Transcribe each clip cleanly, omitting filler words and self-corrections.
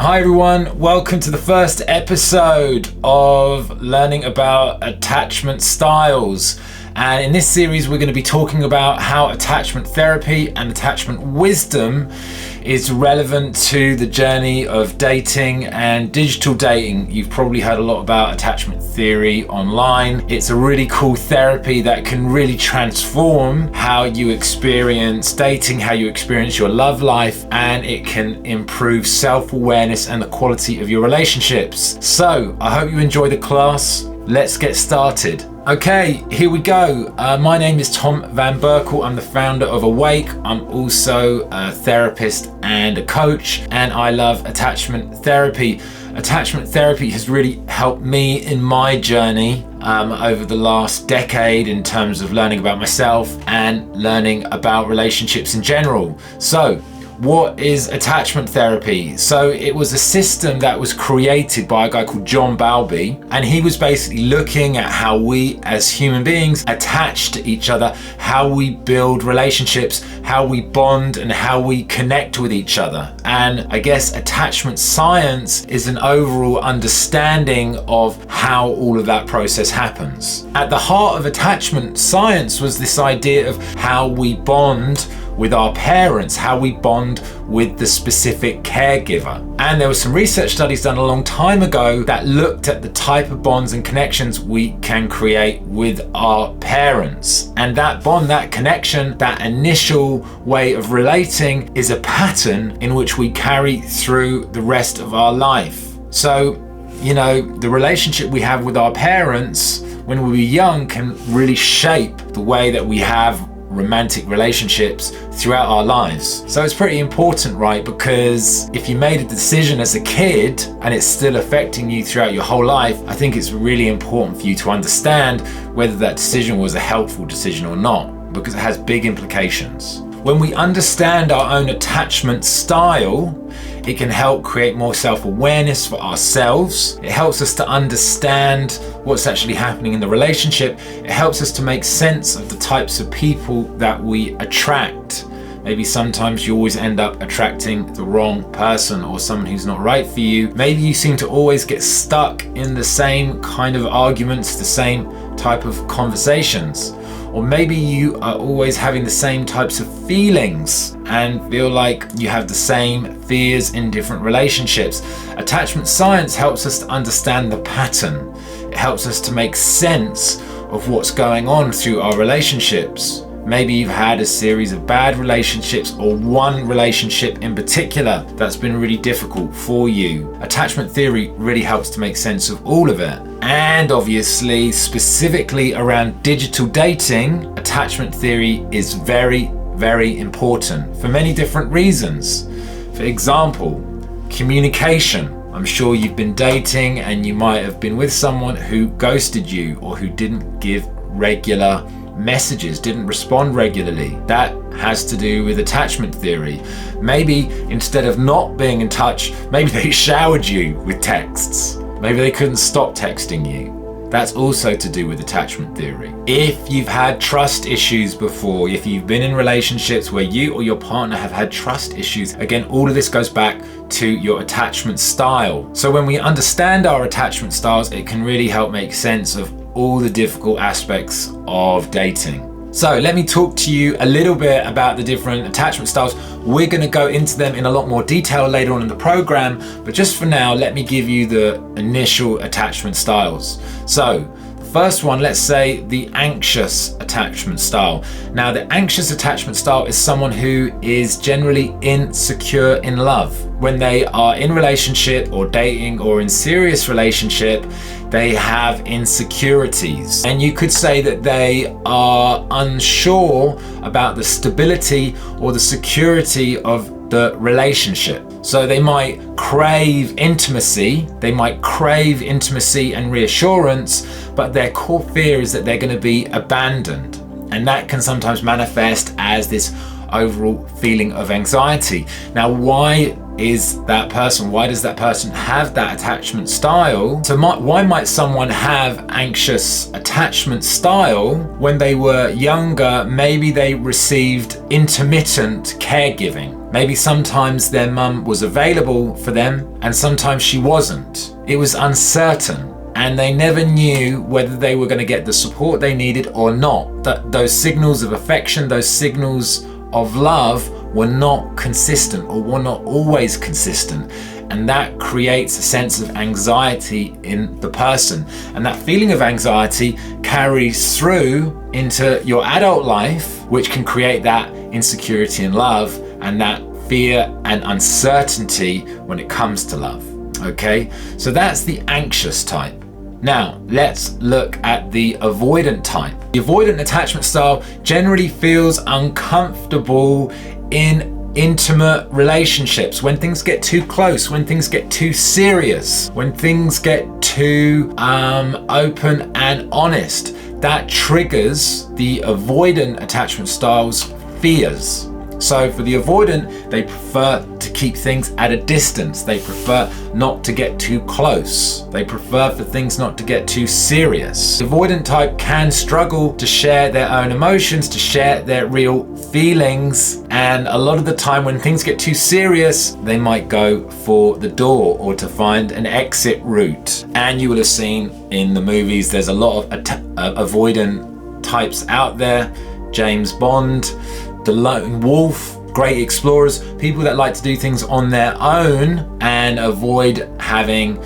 Hi everyone, welcome to the first episode of learning about attachment styles. And in this series we're going to be talking about how attachment therapy and attachment wisdom is relevant to the journey of dating and digital dating. You've probably heard a lot about attachment theory online. It's a really cool therapy that can really transform how you experience dating, how you experience your love life, and it can improve self-awareness and the quality of your relationships. So I hope you enjoy the class. Let's get started. Okay, here we go. My name is Tom Van Berkel. I'm the founder of Awake. I'm also a therapist and a coach, and I love attachment therapy. Attachment therapy has really helped me in my journey over the last decade in terms of learning about myself and learning about relationships in general. So, what is attachment therapy? So it was a system that was created by a guy called John Bowlby, and he was basically looking at how we as human beings attach to each other, how we build relationships, how we bond, and how we connect with each other. And I guess attachment science is an overall understanding of how all of that process happens. At the heart of attachment science was this idea of how we bond with our parents, how we bond with the specific caregiver. And there were some research studies done a long time ago that looked at the type of bonds and connections we can create with our parents. And that bond, that connection, that initial way of relating is a pattern in which we carry through the rest of our life. So, you know, the relationship we have with our parents when we were young can really shape the way that we have romantic relationships throughout our lives. So it's pretty important, right? Because if you made a decision as a kid and it's still affecting you throughout your whole life, I think it's really important for you to understand whether that decision was a helpful decision or not, because it has big implications. When we understand our own attachment style, it can help create more self-awareness for ourselves. It helps us to understand what's actually happening in the relationship. It helps us to make sense of the types of people that we attract. Maybe sometimes you always end up attracting the wrong person or someone who's not right for you. Maybe you seem to always get stuck in the same kind of arguments, the same type of conversations. Or maybe you are always having the same types of feelings and feel like you have the same fears in different relationships. Attachment science helps us to understand the pattern. It helps us to make sense of what's going on through our relationships. Maybe you've had a series of bad relationships or one relationship in particular that's been really difficult for you. Attachment theory really helps to make sense of all of it. And obviously, specifically around digital dating, attachment theory is very, very important for many different reasons. For example, communication. I'm sure you've been dating and you might have been with someone who ghosted you or who didn't give regular messages, didn't respond regularly. That has to do with attachment theory. Maybe instead of not being in touch, maybe they showered you with texts. Maybe they couldn't stop texting you. That's also to do with attachment theory. If you've had trust issues before, if you've been in relationships where you or your partner have had trust issues, again, all of this goes back to your attachment style. So when we understand our attachment styles, it can really help make sense of all the difficult aspects of dating. So let me talk to you a little bit about the different attachment styles. We're going to go into them in a lot more detail later on in the program, but just for now, let me give you the initial attachment styles. So the first one, let's say the anxious attachment style. Now, the anxious attachment style is someone who is generally insecure in love. When they are in relationship or dating or in serious relationship, they have insecurities. And you could say that they are unsure about the stability or the security of the relationship. So they might crave intimacy, and reassurance, but their core fear is that they're going to be abandoned. And that can sometimes manifest as this overall feeling of anxiety. Now, why does that person have that attachment style? So why might someone have anxious attachment style? When they were younger, maybe they received intermittent caregiving. Maybe sometimes their mum was available for them and sometimes she wasn't. It was uncertain and they never knew whether they were going to get the support they needed or not. Those signals of affection, those signals of love were not consistent or were not always consistent. And that creates a sense of anxiety in the person. And that feeling of anxiety carries through into your adult life, which can create that insecurity in love and that fear and uncertainty when it comes to love. Okay, so that's the anxious type. Now, let's look at the avoidant type. The avoidant attachment style generally feels uncomfortable in intimate relationships, when things get too close, when things get too serious, when things get too open and honest. That triggers the avoidant attachment style's fears. So for the avoidant, they prefer to keep things at a distance. They prefer not to get too close. They prefer for things not to get too serious. The avoidant type can struggle to share their own emotions, to share their real feelings. And a lot of the time when things get too serious, they might go for the door or to find an exit route. And you will have seen in the movies, there's a lot of avoidant types out there. James Bond, the lone wolf, great explorers, people that like to do things on their own and avoid having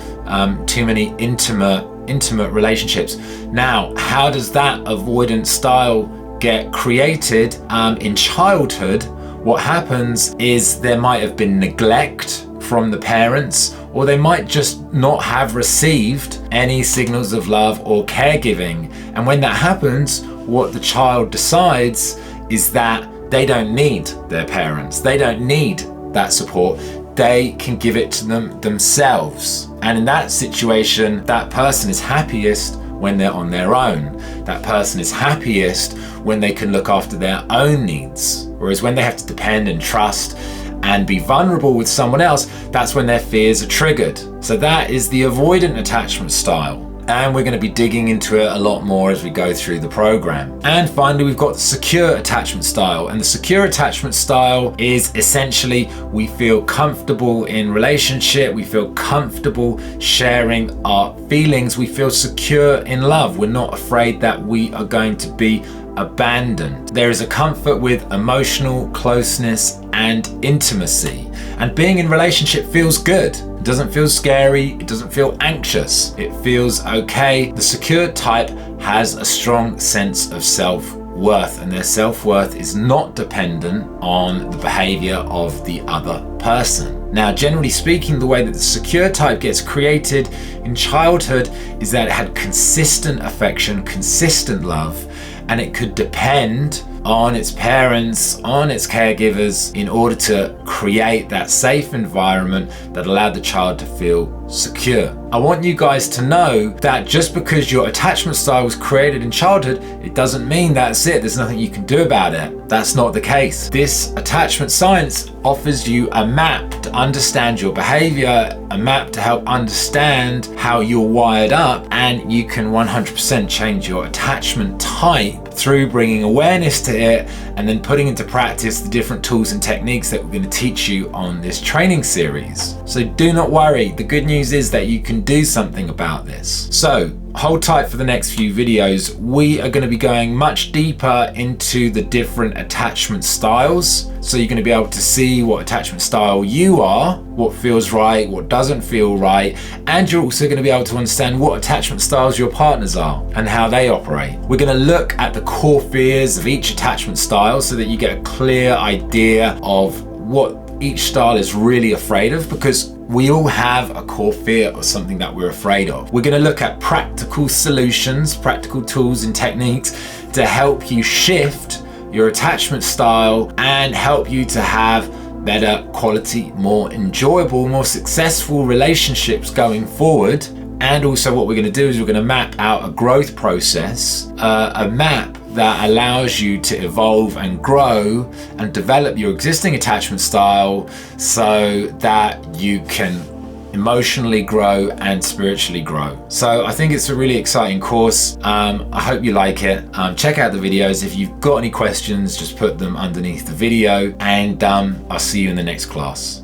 too many intimate relationships. Now, how does that avoidant style get created? In childhood, what happens is there might have been neglect from the parents, or they might just not have received any signals of love or caregiving. And when that happens, what the child decides is that they don't need their parents. They don't need that support. They can give it to them themselves. And in that situation, that person is happiest when they're on their own. That person is happiest when they can look after their own needs. Whereas when they have to depend and trust and be vulnerable with someone else, that's when their fears are triggered. So that is the avoidant attachment style. And we're going to be digging into it a lot more as we go through the program. And finally, we've got the secure attachment style. And the secure attachment style is essentially we feel comfortable in relationship, we feel comfortable sharing our feelings, we feel secure in love. We're not afraid that we are going to be abandoned. There is a comfort with emotional closeness and intimacy. And being in relationship feels good. It doesn't feel scary, it doesn't feel anxious, it feels okay. The secure type has a strong sense of self-worth, and their self-worth is not dependent on the behavior of the other person. Now, generally speaking, the way that the secure type gets created in childhood is that it had consistent affection, consistent love, and it could depend on its parents, on its caregivers, in order to create that safe environment that allowed the child to feel secure. I want you guys to know that just because your attachment style was created in childhood, it doesn't mean that's it. There's nothing you can do about it. That's not the case. This attachment science offers you a map to understand your behavior, a map to help understand how you're wired up, and you can 100% change your attachment type through bringing awareness to it and then putting into practice the different tools and techniques that we're going to teach you on this training series. So do not worry. The good news is that you can do something about this. So hold tight for the next few videos. We are going to be going much deeper into the different attachment styles. So you're going to be able to see what attachment style you are, what feels right, what doesn't feel right, and you're also going to be able to understand what attachment styles your partners are and how they operate. We're going to look at the core fears of each attachment style so that you get a clear idea of what each style is really afraid of, because we all have a core fear or something that we're afraid of. We're going to look at practical solutions, practical tools and techniques to help you shift your attachment style and help you to have better quality, more enjoyable, more successful relationships going forward. And also what we're going to do is we're going to map out a growth process, a map that allows you to evolve and grow and develop your existing attachment style so that you can emotionally grow and spiritually grow. So I think it's a really exciting course. I hope you like it. Check out the videos. If you've got any questions, just put them underneath the video, and I'll see you in the next class.